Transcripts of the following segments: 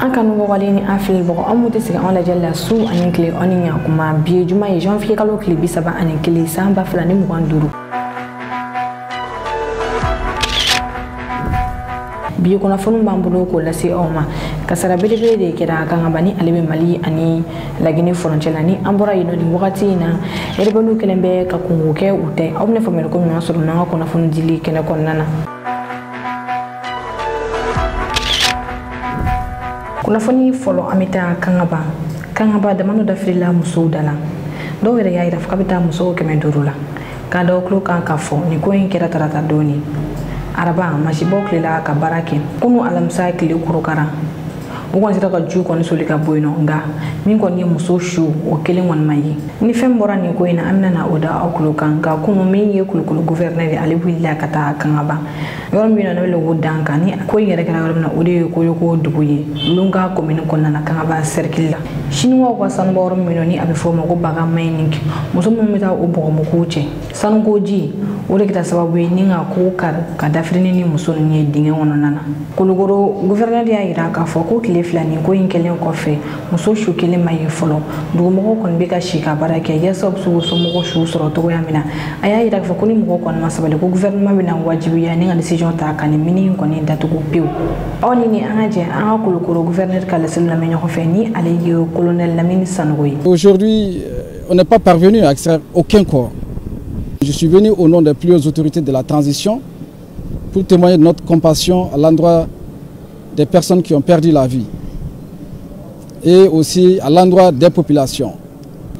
an kanu bɔgɔlen ni an filɛ bɔgɔ an mutu sigi an lajɛ la su ani tile an ni ɲakuma bi juma ye janvier kalo tile 31 san 2025 bi kunnafoni b'an bolo k'o lase aw ma kasara belebele de kɛra kangaba ni ale bɛ Mali ani Lagine frontière la ni an bɔra yen nɔ nin wagati in na rebellion kɛlen bɛ ka kungo kɛ u tɛ aw bɛna faamuyali ko ɲuman sɔrɔ n'an ka kunnafoni dili kɛnɛ kɔnɔna na. Kunnafoni fɔlɔ an bɛ taa kangaba damano dafirila musow da la dɔw yɛrɛ y'a yira fo ka bɛ taa musow 500 la k'a da tulo kan k'a fɔ nin ko in kɛra tarata dɔɔni araba masibaw tilela ka baara kɛ kunu alamisa tile kurukara o kɔni sera ka ju kɔni soli ka bɔ yen nɔ nka min kɔni ye muso su o kelen kɔni ma ye ni fɛn bɔra nin ko in na an bɛna o da aw tulo kan nka kunu min ye kulukulu gouverneur ye ale wulila ka taa kangaba yɔrɔ min na ne bɛ wele dan kan ni ko in yɛrɛ kɛra yɔrɔ min na o de ye Koyoko dugu ye Lunga commune kɔnɔna na kangaba cercle la Chinois ka sanubɔ yɔrɔ min na ni a bɛ fɔ o ma ko baga mining muso minnu bɛ taa o bɔgɔmuguw cɛ sanukoji o de kɛra sababu ye ni ka ko ka dafiri ni muso ninnu ye dingɛ kɔnɔna na Kulukoro gouverneur y'a yira k'a fɔ ko tile fila ni ko in kɛlen kɔfɛ muso su kelen ma ye fɔlɔ dugumɔgɔw kɔni bɛ ka si ka baara kɛ yaasa u bɛ se k'u somɔgɔw su sɔrɔ cogoya min na a y'a yira k'a fɔ ko ni mɔgɔw kɔni ma sabali ko gouvernement bɛna wajibiya ni ka décision ta ka nin mini kɔni datugu pewu aw ni an ka jɛ an ka Kulukoro gouverneur ka laseli lamɛn ɲɔgɔn fɛ ni ale ye colonel Lamini Sanogo ye. Aujourd'hui, on n'est pas parvenu à extraire aucun corps. Je suis venu au nom des plus hautes autorités de la transition pour témoigner de notre compassion à l'endroit des personnes qui ont perdu la vie et aussi à l'endroit des populations.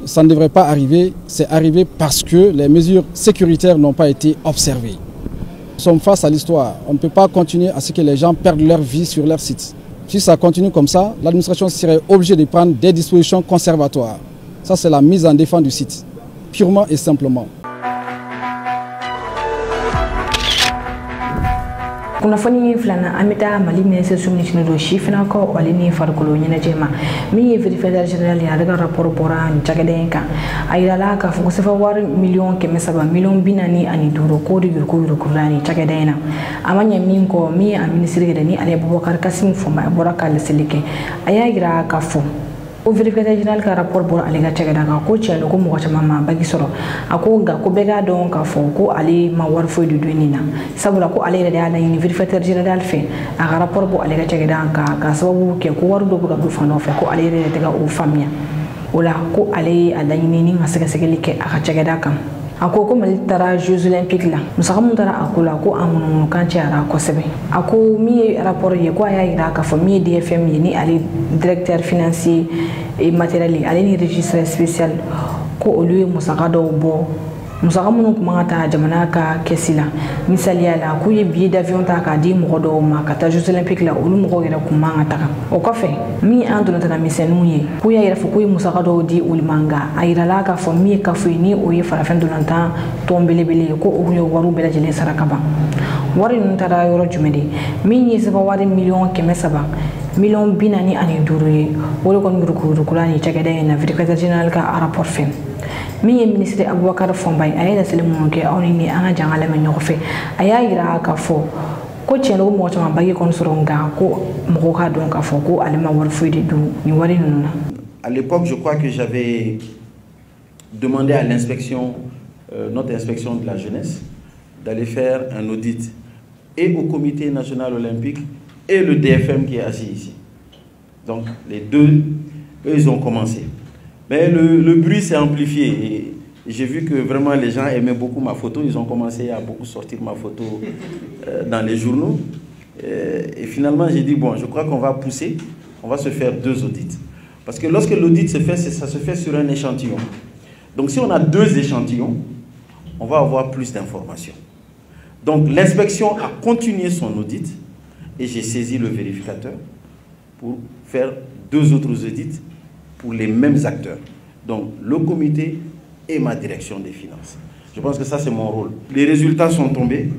Ça ne devrait pas arriver, c'est arrivé parce que les mesures sécuritaires n'ont pas été observées. Nous sommes face à l'histoire, on ne peut pas continuer à ce que les gens perdent leur vie sur leur site. Si ça continue comme ça, l'administration serait obligée de prendre des dispositions conservatoires. Ça c'est la mise en défense du site, purement et simplement. Kunnafoni filana an bɛ taa Mali ministre sumini do sifinnakaw ale ni farikolo ɲɛnajɛ ma min ye vérificateur général ye ale ka rapport bɔra nin cakɛda in kan a yirala k'a fɔ ko sɛbɛn wari $300 million k'o de yurukuyurukula nin cakɛda in na a ma ɲɛ min kɔ min ye a ministre yɛrɛ ni ale Bubakari Kasimu Fɔnba a bɔra ka laseli kɛ a y'a yira k'a fɔ o vérificateur général ka rapport bɔra ale ka cakɛda kan ko tiɲɛ don ko mɔgɔ caman ma bagi sɔrɔ a ko nka ko bɛɛ k'a dɔn k'a fɔ ko ale ma wari foyi de don nin na sabula ko ale yɛrɛ de y'a laɲini vérificateur général fɛ a ka rapport bɔ ale ka cakɛda kan ka sababu kɛ ko wari dɔ bɛ ka don fan dɔ fɛ ko ale yɛrɛ tɛ ka o faamuya o la ko ale ye a laɲini ni ka sɛgɛsɛgɛli kɛ a ka cakɛda kan a ko Mali taara Jeux olympiques la musaka mun taara a ko la ko a ŋunuŋunukan cayara kosɛbɛ a ko min ye rapport ye ko a y'a yira k'a fɔ min ye DFM ye ni ale directeur financier et matériel ale ni registre spécial ko olu ye musaka dɔw bɔ musaka minnu tun man ka taa jamana ka kɛsi la misaliya la k'u ye billet d'avion ta k'a di mɔgɔ dɔw ma ka taa Jeux olympiques la olu mɔgɔw yɛrɛ kun man ka taga o kɔfɛ min an donnatana misɛnninw ye k'u y'a yira fɔ k'u ye musaka dɔw di olu ma nka a yirala k'a fɔ min ye kafo ye ni o ye farafɛn dolantan tɔn belebele ye ko olu ye wariw bɛɛ lajɛlen sara ka ban wari ninnu taara yɔrɔ jumɛn de min ye sɛbɛn wari $300 million ye o de kɔni yurukuyurukula ni cakɛda in na vérificateur général ka rapport fɛ min ye ministre Abubakari Fɔnba ye a ye laseli minnu kɛ aw ni an ka jan ka lamɛn ɲɔgɔn fɛ a y'a yira k'a fɔ ko tiɲɛ don ko mɔgɔ caman bagi kɔni sɔrɔ nka ko mɔgɔw k'a dɔn k'a fɔ ko ale ma wari foyi de don nin wari ninnu na. À l'époque, je crois que j'avais demandé à l'inspection, notre inspection de la jeunesse, d'aller faire un audit et au comité national olympique et le DFM qui est assis ici. Donc les deux, eux, ils ont commencé. Mais le bruit s'est amplifié et j'ai vu que vraiment les gens aimaient beaucoup ma photo. Ils ont commencé à beaucoup sortir ma photo dans les journaux. Et finalement, j'ai dit, bon, je crois qu'on va pousser, on va se faire 2 audits. Parce que lorsque l'audit se fait, ça se fait sur un échantillon. Donc si on a 2 échantillons, on va avoir plus d'informations. Donc l'inspection a continué son audit et j'ai saisi le vérificateur pour faire 2 autres audits pour les mêmes acteurs. Donc le comité et ma direction des finances. Je pense que ça c'est mon rôle. Les résultats sont tombés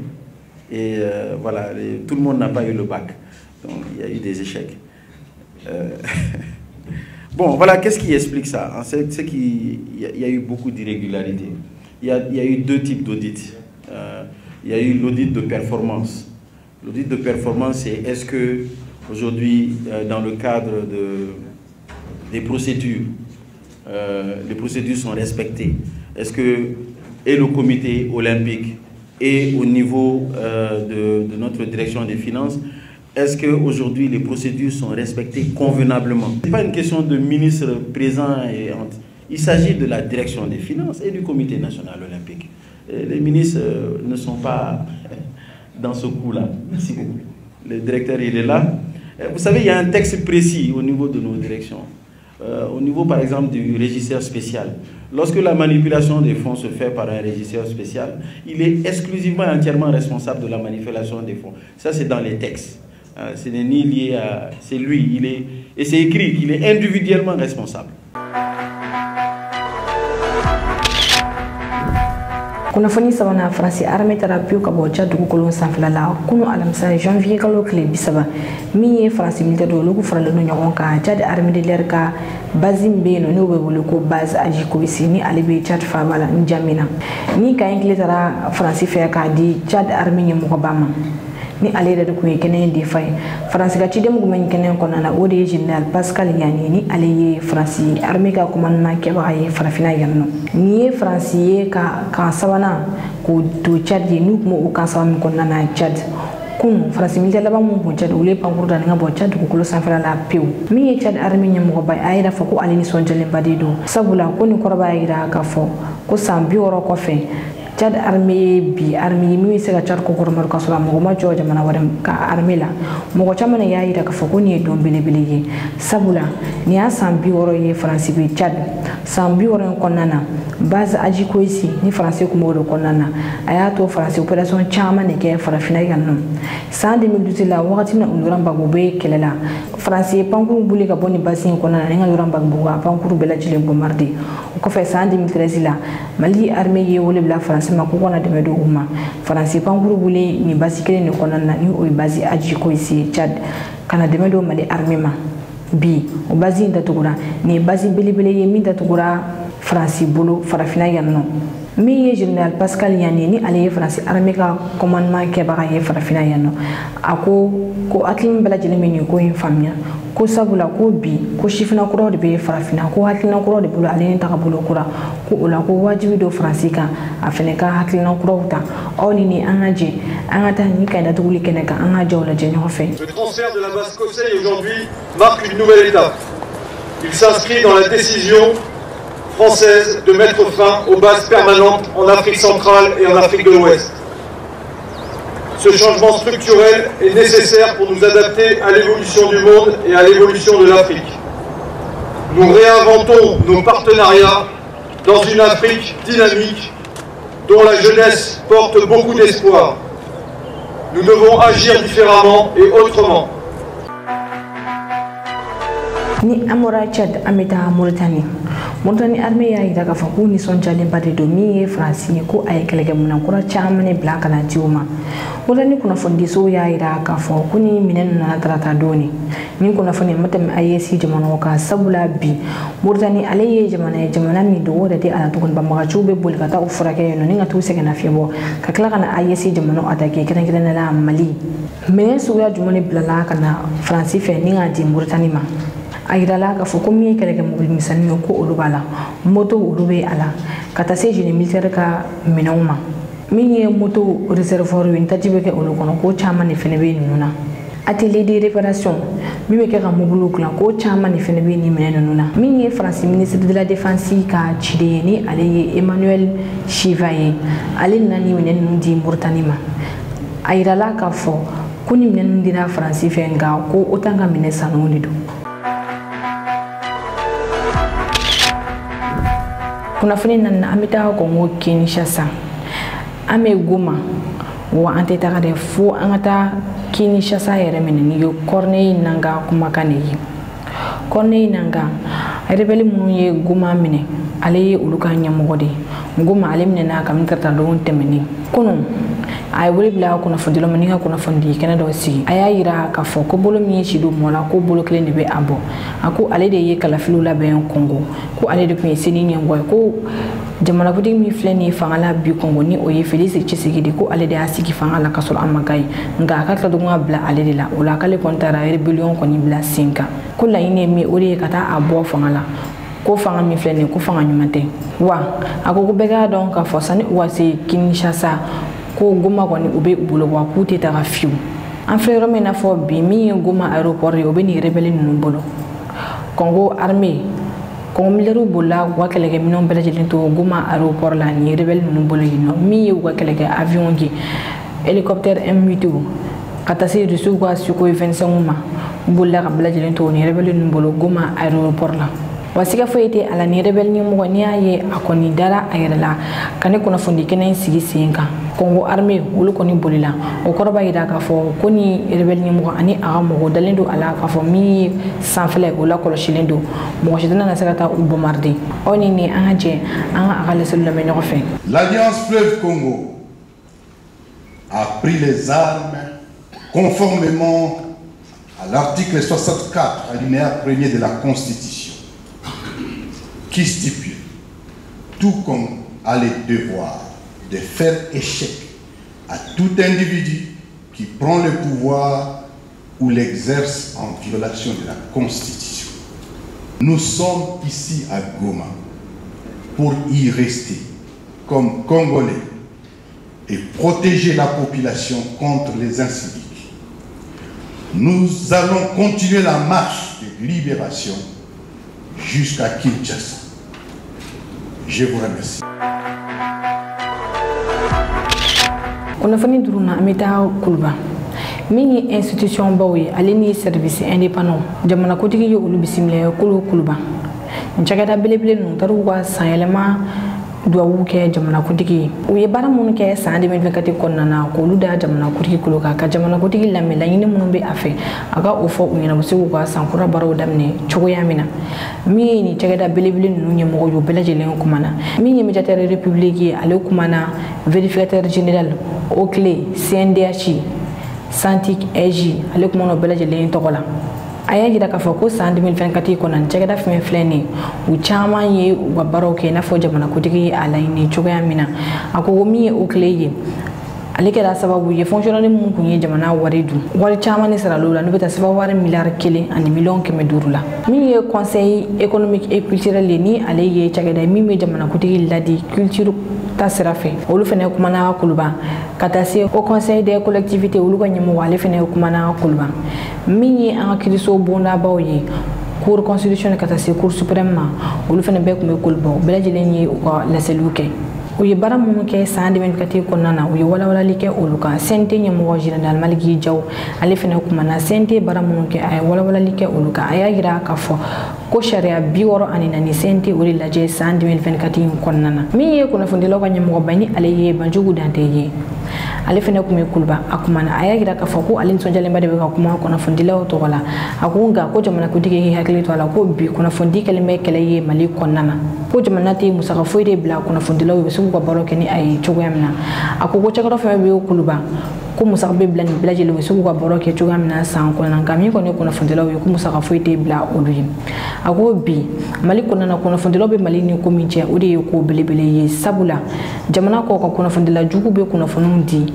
et voilà, tout le monde n'a pas eu le bac. Donc il y a eu des échecs. Bon, voilà, qu'est-ce qui explique ça? C'est qu'il y a eu beaucoup d'irrégularités. Il y a eu 2 types d'audits. Il y a eu l'audit de performance. L'audit de performance, c'est est-ce que aujourd'hui, dans le cadre des procédures, les procédures sont respectées. Est-ce que et le comité olympique et au niveau de notre direction des finances, est-ce qu'aujourd'hui les procédures sont respectées convenablement? Ce n'est pas une question de ministre présent. Il s'agit de la direction des finances et du comité national olympique. Les ministres ne sont pas dans ce coup-là. Merci beaucoup. Le directeur, il est là. Vous savez, il y a un texte précis au niveau de nos directions. Au niveau, par exemple, du régisseur spécial. Lorsque la manipulation des fonds se fait par un régisseur spécial, il est exclusivement et entièrement responsable de la manipulation des fonds. Ça, c'est dans les textes. Ce n'est ni lié à... C'est lui. Et c'est écrit qu'il est individuellement responsable. Kunafoni sabana France armée tarapiu ka bocha dugu kolon sanfla la kunu alamsa janvier kalo kle bisaba mi France militaire do lugu fralo no nyagon ka Tchad armée de l'air ka bazimbe no be bolo ko base aji ko isini alibe Tchad famala njamina ni ka ingle tara France fe ka di Tchad armée nyamo ko bama ni aleda de kuye kenen di fay France ga ci dem gumen kenen ko nana ode général Pascal Yani ni aleye France armée ka commandement ke ba ay farafina yanno ni France ka sabana ko to Tchad ni mo ka sabam ko nana Tchad kun France militaire la ba mo bo Tchad ule pa ngurda nga bo Tchad ko kulo sanfala la pew mi Tchad armée nyam ko bay ayda fa ko alini son jale badido sabula ko ni korba ayda ka fo ko sambi woro ko fe Tchad armée bi armée mi se ga Tchad ko kormar ka sala mo ma joja mana wadam ka armée la mo ko chamana yayi da ka foko ni do bele sabula ni asambi woro ye France bi Tchad sambi woro ko nana base aji ko ici ni France ko mo do ko nana ayato France opération chama ne ke farafina yanno sa 2012 la wakati na uluramba gobe kelela France pankuru buli ka boni basin ko nana nga uluramba buga pankuru bela jile bo mardi ko fe sa 2013 la Mali armée ye wole bla France ma ko kona de medo uma France pankuru buli ni basikele ni ko nana ni o base aji ko ici Tchad kana de medo Mali armée ma bi o base nda tugura ni base bele ye mi nda tugura France bolo farafina yanno mi général Pascal Yani ni ale France armée ka commandement ke ba ye farafina yanno ako ko atlim bela jele meni ko infamia ko sabula ko bi ko shifina ko de be farafina ko hatlina ko de bolo ale ta bolo kura ko ola ko wajibi do France ka afene ka hatlina ko ta oni ni anaje anata ni ka da tuguli keneka anaje ola je nyo fe. Le transfert de la base Conseil aujourd'hui marque une nouvelle étape. Il s'inscrit dans la décision française de mettre fin aux bases permanentes en Afrique centrale et en Afrique de l'Ouest. Ce changement structurel est nécessaire pour nous adapter à l'évolution du monde et à l'évolution de l'Afrique. Nous réinventons nos partenariats dans une Afrique dynamique dont la jeunesse porte beaucoup d'espoir. Nous devons agir différemment et autrement. Ni amora Tchad ameta Mauritanie armée ya ida ka faku ni son jale bade do mi France ko ay kelege mun ko ra chamane black na tiuma Mauritanie kuna fondi so ya ida ka faku ni minen na trata doni ni kuna foni matam ayesi jamano ka sabula bi Mauritanie aleye jamana mi do da te ala to kun ba ma chube bol ka ta ufura ke no ni ngatu se kana fibo ka kala kana ayesi jamano atake kiran la Mali men so ya jumone blala kana France fe ni ngadi Mauritanie ma ayirala ka foko mi keleke mobile misani ko olubala moto olube ala kata se jeni militaire ka minoma mi moto réservoir wi tajibe ke olukono ko chama ni fene be nuna atelier de réparation mi me ke ka mobile kula ko chama ni fene be ni menen nuna mi France ministre de la défense ka chide ni ale Emmanuel Chivaye ale nani menen di Mauritanie ma ayirala ka fo kuni menen dina France fe nga ko otanga minen sanoni do kuna fini na amita ko ngo Kinshasa ame goma wa anteta ka de fo angata Kinshasa yere meneni yo Corneille nanga kuma kanegi Corneille nanga rebeli munu ye goma mine ale uluka nyamogode goma ale mine na kam tarta do temeni kono ay wuri bla ko na fondi lo maninga ko na fondi kana do si aya ira ka fo ko bolo mi ci do mola ko bolo kle ne be abo ako ale de ye kala filu la be Congo ko ale de ko seni nyango ko jamana kuntigi min filɛ nin fanga la bi Congo ni o ye Félix Tshisekedi ko ale de y'a sigi fanga la ka sɔrɔ a ma k'a ye nka a ka tila tugun ka bila ale de la o la k'ale kɔni taara rébellion kɔni bila sen kan ko laɲini ye min o de ye ka taa a bɔ fanga la ko fanga min filɛ nin ko fanga ɲuman tɛ wa a ko bɛɛ k'a dɔn k'a fɔ sani u ka se Kinshasa ko Goma kɔni u bɛ u bolo wa k'u tɛ taga fiyewu an filɛ yɔrɔ min na fɔ bi min ye Goma aéroport ye o bɛ nin rebelle ninnu bolo Congo armée Congo militaire bolila u ka kɛlɛkɛminɛnw bɛɛ lajɛlen to Goma aéroport la nin rebelle ninnu bolo yen nɔ min ye u ka kɛlɛkɛ avion ye hélicoptère M8 ka taa se Rusiw ka Sukhoi 25 ma u bolila ka bɛɛ lajɛlen to nin rebelle ninnu bolo Goma aéroport la wa siga foyi tɛ a la nin rebelle ɲɛmɔgɔ n'i y'a ye a kɔni dara a yɛrɛ la ka ne kunnafoni kɛnɛ in sigi sen kan Congo armée olu kɔni bolila o kɔrɔ b'a yira k'a fɔ ko ni rebelle ɲɛmɔgɔ ani a ka mɔgɔw dalen don a la k'a fɔ min ye sanfɛla o lakɔlɔsilen don mɔgɔ si tɛna se ka taa u bombarder aw ni nin an ka jɛ an ka a ka laseliw lamɛn ɲɔgɔn fɛ. L'Alliance Fleuve Congo a pris les armes conformément à l'article 64 alinéa 1er de la Constitution qui stipule, tout comme a le devoir de faire échec à tout individu qui prend le pouvoir ou l'exerce en violation de la Constitution. Nous sommes ici à Goma pour y rester comme Congolais et protéger la population contre les inciviques. Nous allons continuer la marche de libération jusqu'à Kinshasa. Je vous remercie. Kunnafoni duruna amita kulba min ye institution baw ye ale ni service indépendant jamana kotigi ye olu bisimila kulba ncakada belebele ninnu taru ka sanyɛlɛma duwawu kɛ jamana kotigi u ye baara minnu kɛ san 2024 kɔnɔna na k'olu da jamana kotigi kolo kan ka jamana kotigi lamɛn laɲini minnu bɛ a fɛ a ka o fɔ u ɲɛna u bɛ se k'u ka sankura baaraw daminɛ cogoya min na min ye nin cakɛda belebele ninnu ɲɛmɔgɔ ye u bɛɛ lajɛlen kumana min ye médiateur république ye ale kumana vérificateur général Oclé CNDH Santik EJ ale kumana o bɛɛ lajɛlen tɔgɔ la a y'a jira k'a fɔ ko san 2024 kɔnɔ cakɛda fɛn filɛ nin u caman ye u ka baaraw kɛ i n'a fɔ jamana kotigi ye a laɲini cogoya min na a ko min ye Oclé ye ale kɛra sababu ye fonctionnaire mun kun ye jamana wari dun wari caman ne saralo la n'o bɛ taa sɛbɛn wari miliyari 1 ani miliyɔn 500 la min ye conseil économique et culturel ye ni ale ye cakɛda min bɛ jamana kotigi ladi culture ta sira fɛ olu fɛnɛ kumana kuluba ka taa se au conseil des collectivités olu ka ɲɛmɔgɔ ale fɛnɛ kumana kuluba min ye an ka kiiriso bondabaw ye cour constitutionnelle ka taa se cour suprême ma olu fɛnɛ bɛɛ kun bɛ kuluba u bɛɛ lajɛlen ye u ka laseliw kɛ u ye baara minnu kɛ san 2024 kɔnɔna na u ye walawalali kɛ olu kan CNT ɲɛmɔgɔ général Maliki Jaw ale fɛnɛ kumana CNT baara minnu kɛ a ye walawalali kɛ olu kan a y'a jira k'a fɔ ko sariya 64 CNT o de lajɛ san 2024 kɔnɔna na min ye kunnafonidilaw ka ɲɛmɔgɔba ni ale ye Banjugu Dante ye ale fɛnɛ kun bɛ kuluba a kumana a y'a jira k'a fɔ ko ale nisɔndiyalenba de bɛ ka kuma kunnafonidilaw tɔgɔ la a ko nka ko jamana kuntigi k'i hakili to a la ko bi kunnafonidi kɛlen bɛ kɛlɛ ye Mali kɔnɔna na ko jamana tɛ musaka foyi de bila kunnafonidilaw ye u bɛ se k'u ka baaraw kɛ ni a ye cogoya min na a ko cakɛda fɛn bɛ kuluba ko musaka bɛ bila nin bɛɛ lajɛlen u bɛ se k'u ka baaraw kɛ cogoya min na san kɔnɔna nka min kɔni ye kunnafonidilaw ye ko musaka foyi tɛ bila olu ye a ko bi Mali kɔnɔna na kunnafonidilaw bɛ Mali ni ko min cɛ o de ye ko belebele ye sabula jamana kɔ ka kunnafonidila jugu bɛ kunnafoniw di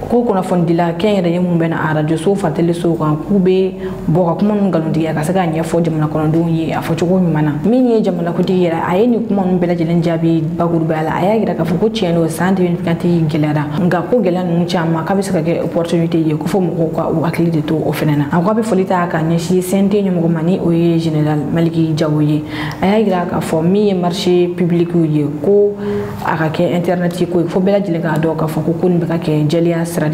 ko kunnafonidila kɛn yɛrɛ ye mun bɛ na radio so fateli so kan k'u bɛ bɔ ka kuma ninnu nkalontigiya ka se k'a ɲɛfɔ jamana kɔnɔdenw ye a fɔcogo ɲuman na min ye jamana kuntigi yɛrɛ a ye nin kuma ninnu bɛɛ lajɛlen jaabi bakurubaya la a y'a jira k'a fɔ ko tiɲɛ don san 2024 gɛlɛyara nka ko gɛlɛya ninnu caman k'a bɛ se ka kɛ opportunité ye ko fɔ mɔgɔw ka u hakili de to o fɛnɛ na a ko a bɛ foli ta ka ɲɛsin CNT ɲɛmɔgɔ ma ni o ye général Maliki Jaw ye a y'a jira k'a fɔ min ye marché public ye ko a ka kɛ internet ko ye fo bɛɛ lajɛlen k'a dɔn k'a fɔ ko nin bɛ ka kɛ jɛlenya Le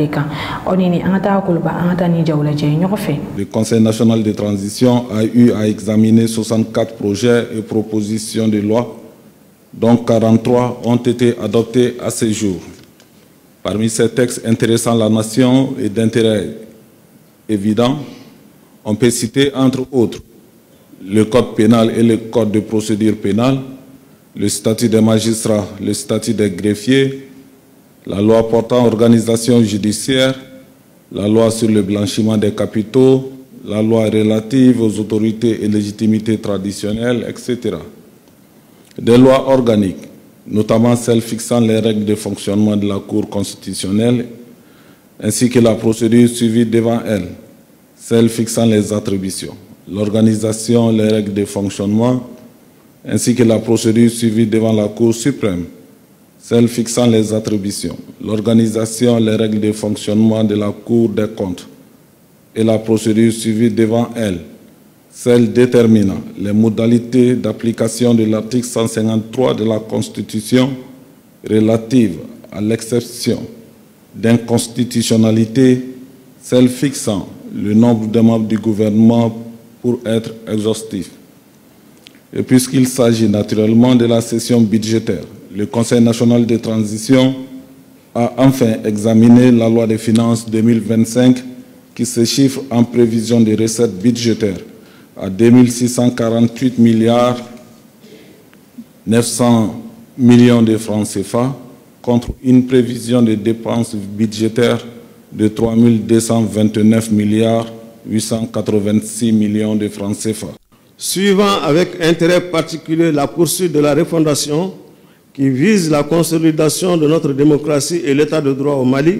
Conseil national de transition a eu à examiner 64 projets et propositions de loi, dont 43 ont été adoptés à ce jour. Parmi ces textes intéressant la nation et d'intérêt évident, on peut citer entre autres le code pénal et le code de procédure pénale, le statut des magistrats, le statut des greffiers, la loi portant organisation judiciaire, la loi sur le blanchiment des capitaux, la loi relative aux autorités et légitimités traditionnelles, etc. Des lois organiques notamment celle fixant les règles de fonctionnement de la Cour constitutionnelle, ainsi que la procédure suivie devant elle, celle fixant les attributions, l'organisation, les règles de fonctionnement, ainsi que la procédure suivie devant la Cour suprême, celle fixant les attributions, l'organisation, les règles de fonctionnement de la Cour des comptes et la procédure suivie devant elle, celle déterminant les modalités d'application de l'article 153 de la Constitution relative à l'exception d'inconstitutionnalité, celle fixant le nombre de membres du gouvernement pour être exhaustif. Et puisqu'il s'agit naturellement de la session budgétaire, le Conseil national de transition a enfin examiné la loi des finances 2025 qui se chiffre en prévision des recettes budgétaires à 2648 milliards 900 millions de francs CFA contre une prévision de dépenses budgétaires de 3229 milliards 886 millions de francs CFA. Suivant avec intérêt particulier la poursuite de la refondation qui vise la consolidation de notre démocratie et l'état de droit au Mali,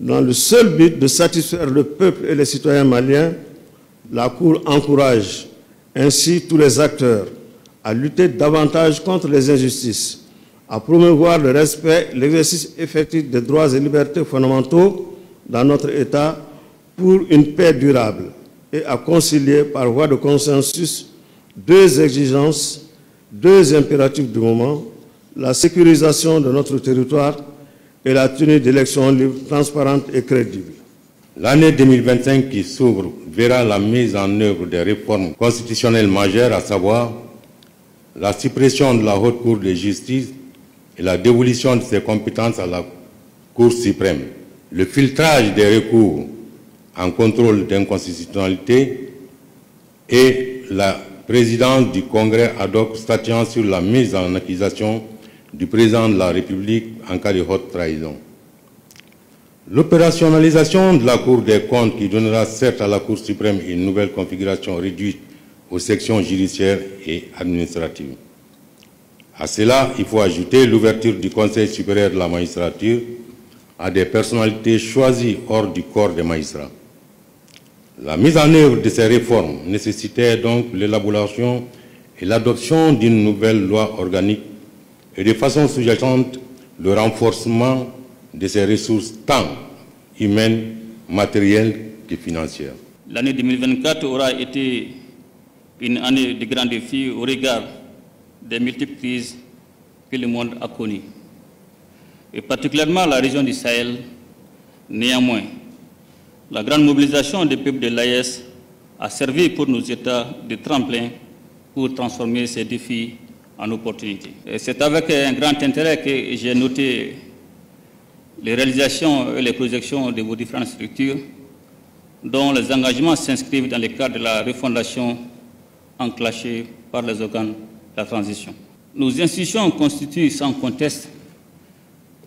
dans le seul but de satisfaire le peuple et les citoyens maliens, la Cour encourage ainsi tous les acteurs à lutter davantage contre les injustices, à promouvoir le respect et l'exercice effectif des droits et libertés fondamentaux dans notre État pour une paix durable et à concilier par voie de consensus deux exigences, deux impératifs du moment, la sécurisation de notre territoire et la tenue d'élections libres, transparentes et crédibles. L'année 2025 qui s'ouvre verra la mise en œuvre des réformes constitutionnelles majeures, à savoir la suppression de la Haute Cour de justice et la dévolution de ses compétences à la Cour suprême, le filtrage des recours en contrôle d'inconstitutionnalité et la présidence du Congrès ad hoc statuant sur la mise en accusation du président de la République en cas de haute trahison. L'opérationnalisation de la Cour des comptes qui donnera certes à la Cour suprême une nouvelle configuration réduite aux sections judiciaires et administratives. À cela, il faut ajouter l'ouverture du Conseil supérieur de la magistrature à des personnalités choisies hors du corps des magistrats. La mise en œuvre de ces réformes nécessitait donc l'élaboration et l'adoption d'une nouvelle loi organique et de façon sous-jacente le renforcement de ses ressources tant humaines, matérielles que financières. L'année 2024 aura été une année de grands défis au regard des multiples crises que le monde a connues, et particulièrement la région du Sahel. Néanmoins, la grande mobilisation des peuples de l'AES a servi pour nos États de tremplin pour transformer ces défis en opportunités. C'est avec un grand intérêt que j'ai noté les réalisations et les projections de vos différentes structures, dont les engagements s'inscrivent dans le cadre de la refondation enclenchée par les organes de la transition. Nos institutions constituent sans conteste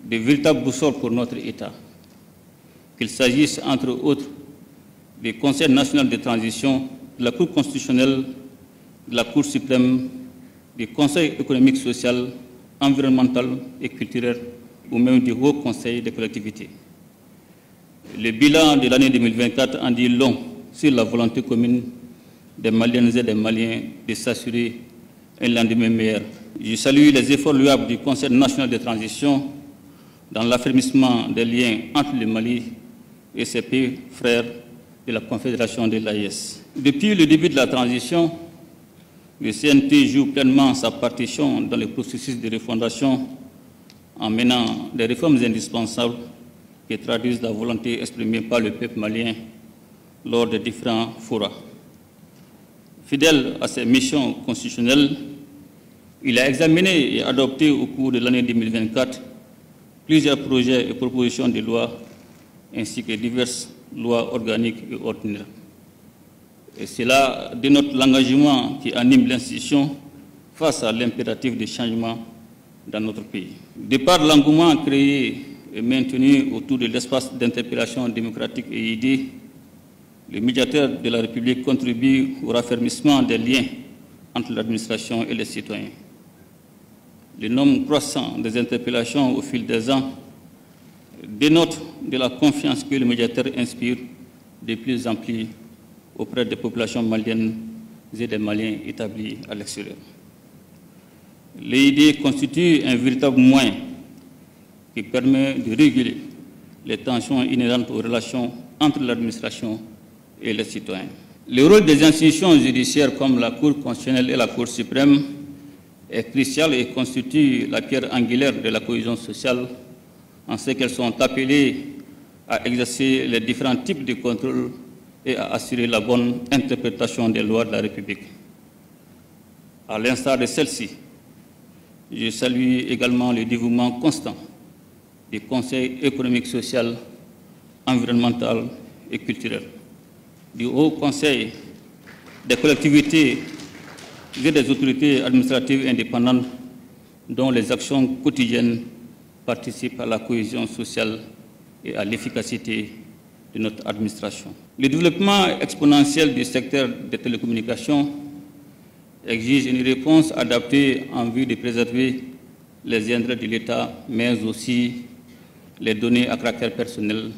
de véritables boussoles pour notre État, qu'il s'agisse entre autres du Conseil national de transition, de la Cour constitutionnelle, de la Cour suprême, du Conseil économique, social, environnemental et culturel, ou même du Haut Conseil des collectivités. Le bilan de l'année 2024 en dit long sur la volonté commune des Maliennes et des Maliens de s'assurer un lendemain meilleur. Je salue les efforts louables du Conseil national de transition dans l'affermissement des liens entre le Mali et ses pays frères de la Confédération de l'AES. Depuis le début de la transition, le CNT joue pleinement sa partition dans le processus de refondation en menant des réformes indispensables qui traduisent la volonté exprimée par le peuple malien lors des différents forats. Fidèle à ses missions constitutionnelles, il a examiné et adopté au cours de l'année 2024 plusieurs projets et propositions de loi ainsi que diverses lois organiques et ordinaires. Et cela dénote l'engagement qui anime l'institution face à l'impératif de changement dans notre pays. De par l'engouement créé et maintenu autour de l'espace d'interpellation démocratique et idées, le médiateur de la République contribue au raffermissement des liens entre l'administration et les citoyens. Le nombre croissant des interpellations au fil des ans dénote de la confiance que le médiateur inspire de plus en plus auprès des populations maliennes et des Maliens établis à l'extérieur. L'EID constitue un véritable moyen qui permet de réguler les tensions inhérentes aux relations entre l'administration et les citoyens. Le rôle des institutions judiciaires comme la Cour constitutionnelle et la Cour suprême est crucial et constitue la pierre angulaire de la cohésion sociale en ce qu'elles sont appelées à exercer les différents types de contrôles et à assurer la bonne interprétation des lois de la République. À l'instar de celle-ci, je salue également le dévouement constant du Conseil économique, social, environnemental et culturel, du Haut Conseil des collectivités et des autorités administratives indépendantes dont les actions quotidiennes participent à la cohésion sociale et à l'efficacité de notre administration. Le développement exponentiel du secteur des télécommunications exige une réponse adaptée en vue de préserver les intérêts de l'État, mais aussi les données à caractère personnel,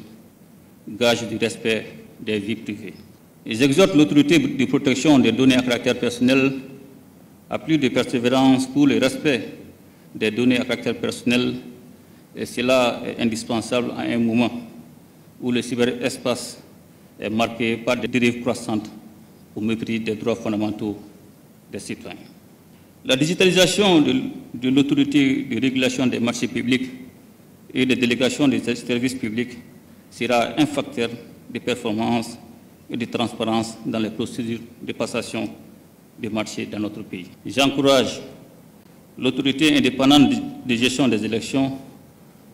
gage du respect des vies privées. J'exhorte l'autorité de protection des données à caractère personnel à plus de persévérance pour le respect des données à caractère personnel, et cela est indispensable à un moment où le cyberespace est marqué par des dérives croissantes au mépris des droits fondamentaux des citoyens. La digitalisation de l'autorité de régulation des marchés publics et des délégations des services publics sera un facteur de performance et de transparence dans les procédures de passation des marchés dans notre pays. J'encourage l'autorité indépendante de gestion des élections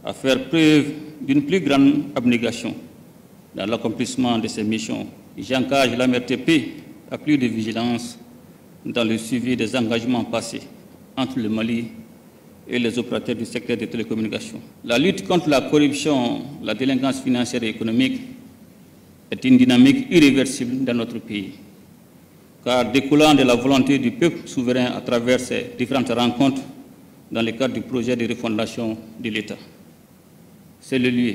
à faire preuve d'une plus grande abnégation dans l'accomplissement de ses missions. J'engage l'AMRTP à plus de vigilance dans le suivi des engagements passés entre le Mali et les opérateurs du secteur des télécommunications. La lutte contre la corruption, la délinquance financière et économique est une dynamique irréversible dans notre pays, car découlant de la volonté du peuple souverain à travers ces différentes rencontres dans le cadre du projet de refondation de l'État. C'est le lieu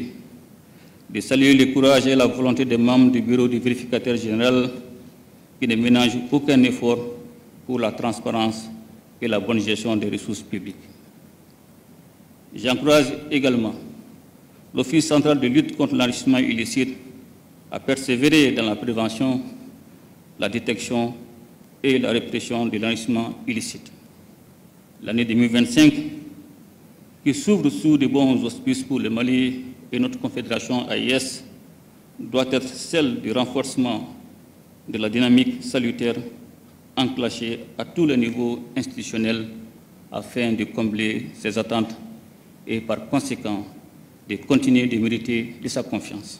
de saluer le courage et la volonté des membres du bureau du vérificateur général qui ne ménagent aucun effort pour la transparence et la bonne gestion des ressources publiques. J'encourage également l'Office central de lutte contre l'enrichissement illicite à persévérer dans la prévention, la détection et la répression de l'enrichissement illicite. L'année 2025, qui s'ouvre sous de bons auspices pour le Mali et notre confédération AIS, doit être celle du renforcement de la dynamique salutaire enclenchée à tous les niveaux institutionnels afin de combler ses attentes et par conséquent de continuer de mériter de sa confiance.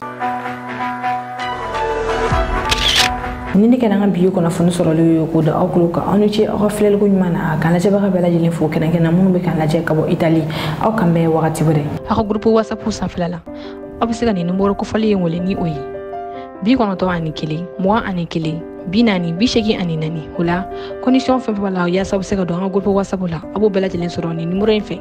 nini kana biyo kono fonu soro le ko da akulu ka anu ci raflel ko nyumana kana ci ba bela jilin fo kana kana munu be kana ci kabo Italie aw kambe wakati bare ako groupe WhatsApp sa flala abisiga ni numero ko fali ngole ni oyi bi kono to ani kili mo ani kili binani bishegi ani nani hula condition fe bala ya sabu se ka do groupe WhatsApp la abo bela jilin soro ni numero en fe